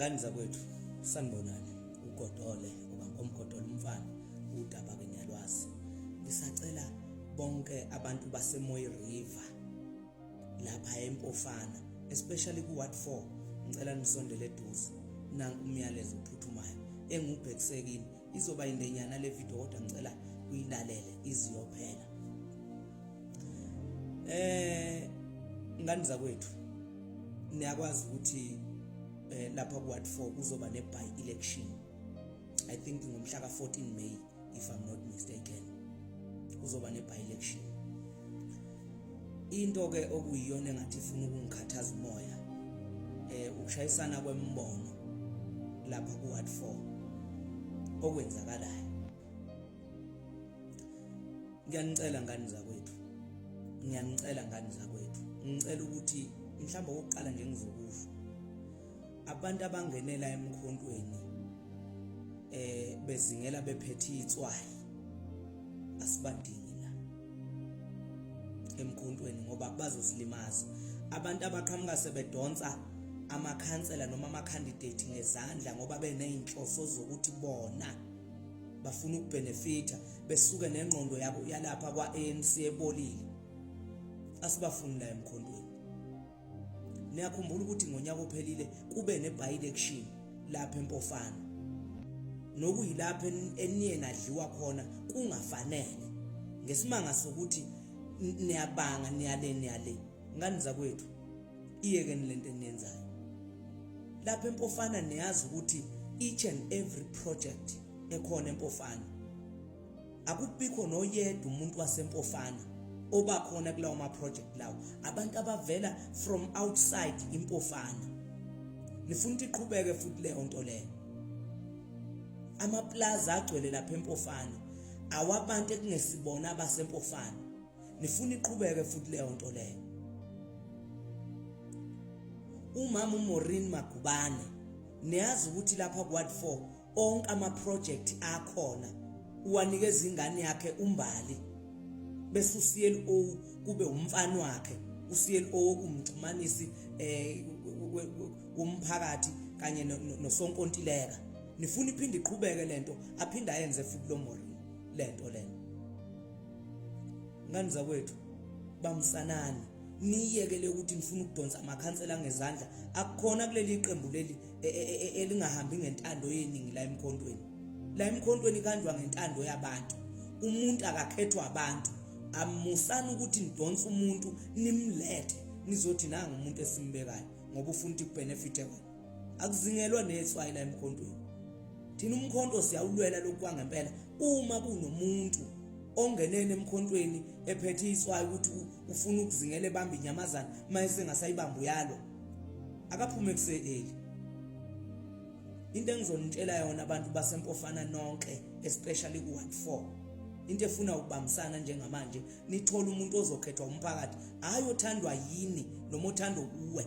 Ngani zakwethu sanibonani ugodole umgodole umfana udaba kenyalwazi ngisacela bonke abantu baseMoyi River lapha eMpofana especially ku Ward 4 ngicela nisondele eduze nanku umyalezo uphuthumayo engubhekisekini izoba indenyana le video kodwa ngicela uyilalele iziyophela. Ngani zakwethu niyakwazi ukuthi lapha ku Ward 4 kuzoba ne by election. I think ngomhla ka 14 May if I'm not mistaken kuzoba ne by election. Into ke okuyiyona engathi ifuna ukungikhathaza umoya ukushayisana kwembono lapha ku Ward 4 okwenzakalayo. Ngiyanicela ngani zakwethu ngicela ukuthi mhlawumbe okokuqala nje ngizokusho abantu abangenela emkhontweni bezingela bephethe itswayi asibadingi la emkhontweni ngoba bazosilimaza. Abantu abaqhamuka sebedonsa amakhansela noma ama-candidate ngezandla ngoba beneyinhloso zokuthi bona bafuna ukubenefita besuke nengqondo yabo yalapha kwa-ANC ebolile asibafuni la emkhontweni. Niyakhumbula ukuthi ngonyaka ophelile kube ne-by election lapha eMpofana nokuyilapha eniye nadliwa khona kungafanele ngesimanga sokuthi niyabanga niyale. Ngani zakwethu iyeke nilento eniyenzayo lapha eMpofana niyazi ukuthi each and every project ekhona eMpofana akubikho noyedwa umuntu waseMpofana oba khona kulawo ma project lawo abantu abavela from outside iMpofana. Nifuna ukuthi iqhubeke futhi leyo nto leyo. Ama plaza agcwele lapha eMpofana awabantu ekungesibona abaseMpofana. Nifuna iqhubeke futhi leyo nto leyo. Umama uMaureen Magubane niyazi ukuthi lapha ku Ward 4 onke ama project akhona uwanikeza ingane yakhe uMbali bese uCLO kube umfana wakhe uCLO kumxhumanisi umphakathi kanye nosonkontileka. Nifuna iphinde iqhubeke lento aphinda ayenze futhi lo Maureen lento lena. Ngani zakwethu bamsanani niyekele ukuthi nifuna ukudonsa amakhansela ngezandla akukhona kuleli iqembu leli elingahambi ngentando yeningi la emkhontweni. La emkhontweni kanjwa ngentando yabantu. Umuntu akakhethwa abantu. Amusana ukuthi nidonsa umuntu nimlethe nizothi nanga umuntu esimbekayo ngoba ufuna ukuthi kubenefite wena. Akuzingelwa netswayi la emkhontweni. Thina umkhonto siyawulwela lokhu kwangempela uma kunomuntu ongenene emkhontweni ephethe itswayi ukuthi ufuna ukuzingela ebamba inyamazana mayese ngasayibamba uyalo akaphume kuseleli. Into engizonitshela yona abantu baseMpofana nonke especially ku Ward 4 into efuna ukubambisana njengamanje nithola umuntu ozokhethwa umphakathi hayi othandwa yini noma othandwa kuwe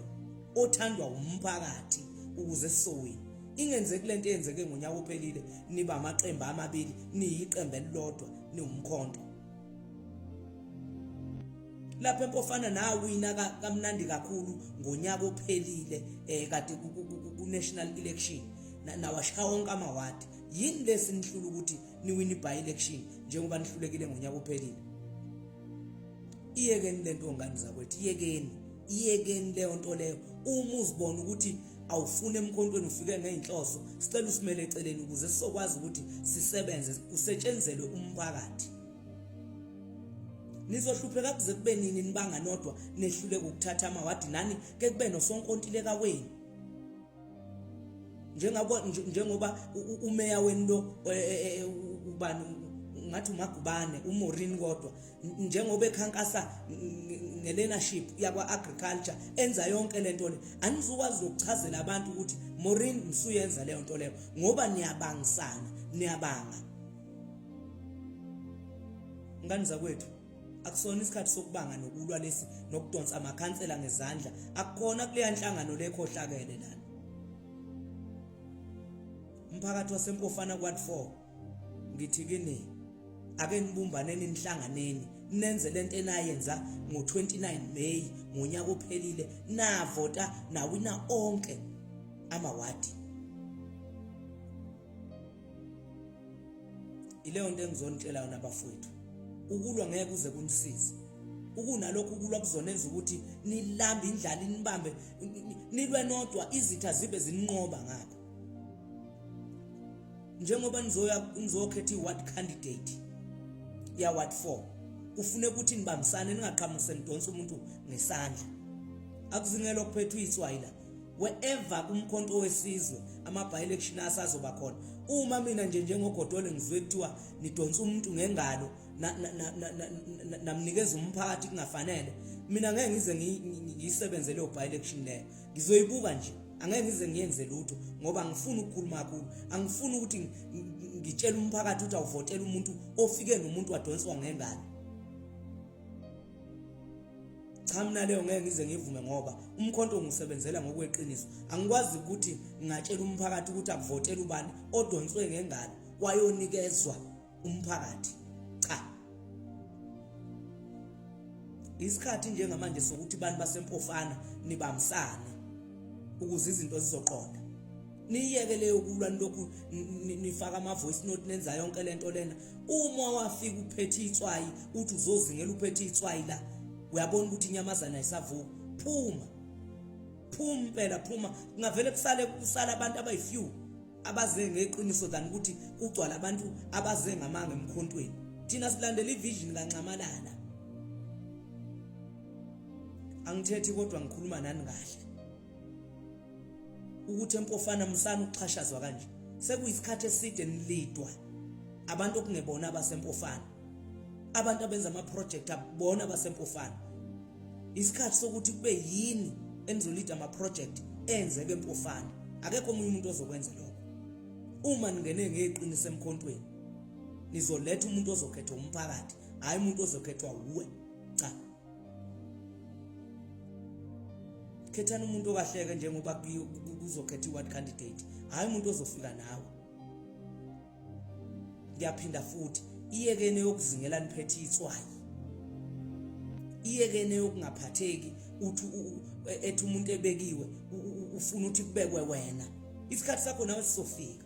othandwa umphakathi ukuze sisowe. Ingenzeki lento eyenzeke ngonyaka ophelile niba amaqembu amabili niyiqembu elilodwa niwumkhonto. Lapha eMpofana nawina kamnandi kakhulu ngonyaka ophelile kade ku national election nawashaya wonke amawadi. Yini lesinihlula ukuthi niwini by election njengoba nihlulekile ngonyaka ophelile? Iyekeni lento ngani zakwethu iyekeni leyo nto leyo. Uma uzibona ukuthi awufune emkhontweni ufike ngeinhloso sicela usimele eceleni ukuze sizokwazi ukuthi sisebenze usetshenzelwe umphakathi. Nizohlupheka kuze kube nini nibanga nodwa nehluleke ukuthatha amawadi nani ke kube nosonkontileka wenu njengoba umeya wenu lo ubani ngathi uMagubane uMaureen kodwa njengoba ekhankasa nge-leadership yakwa agriculture enza yonke lento le anizukwazi ukuchazela abantu ukuthi Maureen msuyenza leyo nto leyo ngoba niyabangisana niyabanga. Ngani zakwethu akusona isikhathi sokubanga nokulwa lesi nokudonsa amakhansela ngezandla akukhona kuleya nhlangano lekhohlakele lana. Umphakathi waseMpofana Ward 4 ngithi kini ake nibumbaneni nihlanganeni nenze lento enayenza ngo29 May ngonyaka ophelile navota nawina onke amawadi ileyo nto engizonitshela yona bafowethu. Ukulwa ngeke kuze kunisize. Ukunalokho ukulwa kuzonenza ukuthi nilambe indlala inibambe nilwe nodwa izitha zibe zininqoba ngapha. Njengoba nizokhetha iward candidate ya ward 4 kufune ukuthi nibambisane ningaqhamuke nidonsa umuntu ngesandla. Akuzingela ukuphethwa iswayila wherever kumkhonto wesizwe ama-by-election asazoba khona. Uma mina njengogodole ngizwe kuthiwa nidonsa umuntu ngengalo namnikeza umphakathi kungafanele, mina ngeke ngize ngiyisebenzele leyo by-election leyo. Ngizoyibuka nje, angeke ngize ngiyenze lutho ngoba ngifuna ukukhuluma kakhulu. Angifuni ukuthi ngitshele umphakathi ukuthi awuvotela umuntu ofike nomuntu wadonswa ngengalo. Cha, mina leyo ngeke ngize ngivume ngoba umkhonto ngisebenzela ngokweqiniso. Angikwazi ukuthi ngingatshela umphakathi ukuthi akuvotela ubani odonswe ngengalo wayonikezwa umphakathi. Cha. Isikhathi njengamanje sokuthi abantu basempofana nibambisane ukuze izinto zizoqonda. Niyeke leyo kulwa lokhu nifaka ama voice note nenza yonke lento lena. Uma wafika uphethe itswayi uthi uzozingela uphethe itswayi la, uyabona ukuthi inyamazana isavuka. Phuma phela phuma. Kungavele kusala abantu abayifew abaze ngeqiniso than ukuthi kugcwala abantu abaze ngamanga emkhontweni. Thina silandela ivision kancamalala. Angithethi kodwa ngikhuluma nani kahle. Ukuthi empofana msana ukuxhashazwa kanje. Sekuyisikhathi eside nilidwa. Abantu okungebona abasempofana. Abantu abenza ama project abona abasempofana. Isikhathi sokuthi kube yini enizolida ama project enzeke empofana. Akekho omunye umuntu ozokwenza lokho. Uma ningene ngeqiniso emkhontweni, nizoletha umuntu ozokhetha umphakathi, hayi umuntu ozokhethwa uwe. Cha. Khethana umuntu okahleke njengoba kuzokhetha iward candidate, hayi umuntu ozofika nawe. Ngiyaphinda futhi, iyekene yokuzingela niphethe itswayi. Iyekene yokungaphatheki uthi ethi umuntu ebekiwe ufuna ukuthi kubekwe wena. Isikhathi sakho nawe sizofika.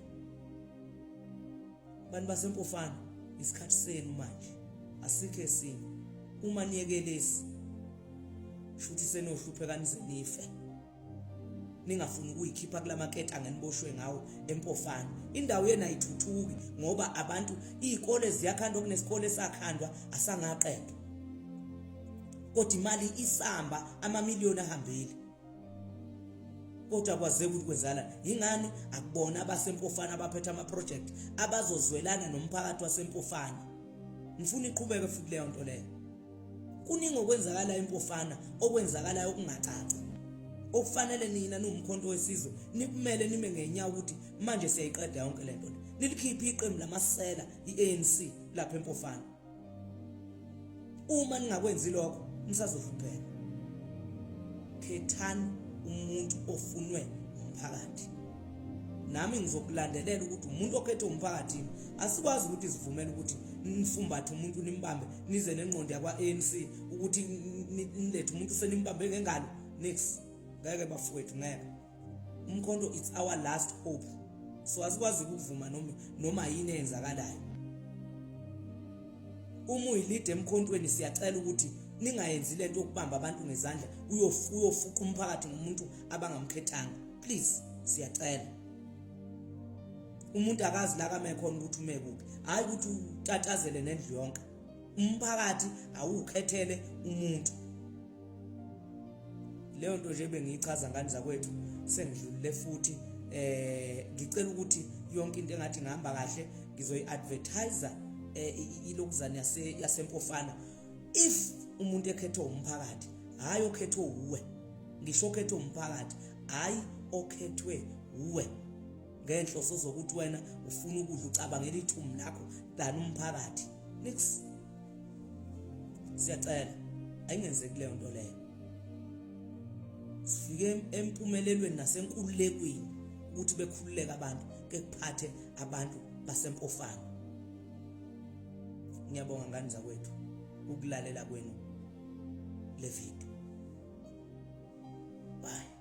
Bantu basempofana, isikhathi senu manje. Asikho esinye. Uma niyekelesi shuthi senohlupheka nizenife. Ningafuni ukuyikhipha kulamakethe angeniboshwe ngawo empofana. Indawo yena ayithuthuki ngoba abantu izikole ziyakhandwa kunesikole esakhandwa asangaqedwa. Kodwa imali isamba amamiliyoni ahambile. Kodwa kwazeke ukuthi kwenzala ingani akubona abasempofana abaphethe ama project abazozwelana nomphakathi wasempofana. Ngifuna iqhubeke futhi leyo nto leyo. Kuningi okwenzakala empofana okwenzakalayo okungacaci. Okufanele nina nomkhonto wesizwe nikumele nime ngenyawo ukuthi manje siyayiqeda yonke lento. Nilikhiphe iqembu lamasela iANC lapha empofana. Uma ningakwenzi lokho nisazohlupheka. Khethani umuntu ofunwe umphakathi. Nami ngizokulandelela ukuthi umuntu okhethe umphakathi asikwazi ukuthi sivumele ukuthi nifumbathe umuntu nimbambe nize nenqondo yakwa ANC ukuthi nilethe umuntu senimbambe ngengalo. Next ngeke bafowethu ngeke. Umkhonto it's our last hope. So asikwazi ukuvuma noma yini eyenzakalayo. Uma uyilide emkhontweni siyacela ukuthi ningayenzi lento yokubamba abantu ngezandla uyofuqa umphakathi ngomuntu abangamkhethanga. Please siyacela. Umuntu akazi la kame khona ukuthi ume kuphi. Hayi ukuthi utatazele nendlu yonke. Umphakathi awukhethele umuntu. Leyo nto nje bengiyichaza ngani zakwethu sengidlulile futhi ngicela ukuthi yonke into engathi ngihamba kahle ngizoyi-advertiser ilokuzana yasempofana. If umuntu ekhethwe umphakathi hayi okhethwe uwe, ngisho okhethwe umphakathi hayi okhethwe uwe, ngenhloso zokuthi wena ufuna ukudla ucabangela ithumu lakho dani umphakathi. Next siyacela ayingenzeki leyo nto leyo. Sifike empumelelweni nasenkululekweni ukuthi bekhululeka abantu kekuphathe abantu basempofana. Ngiyabonga ngani zakwethu ukulalela kwenu le video. Bye.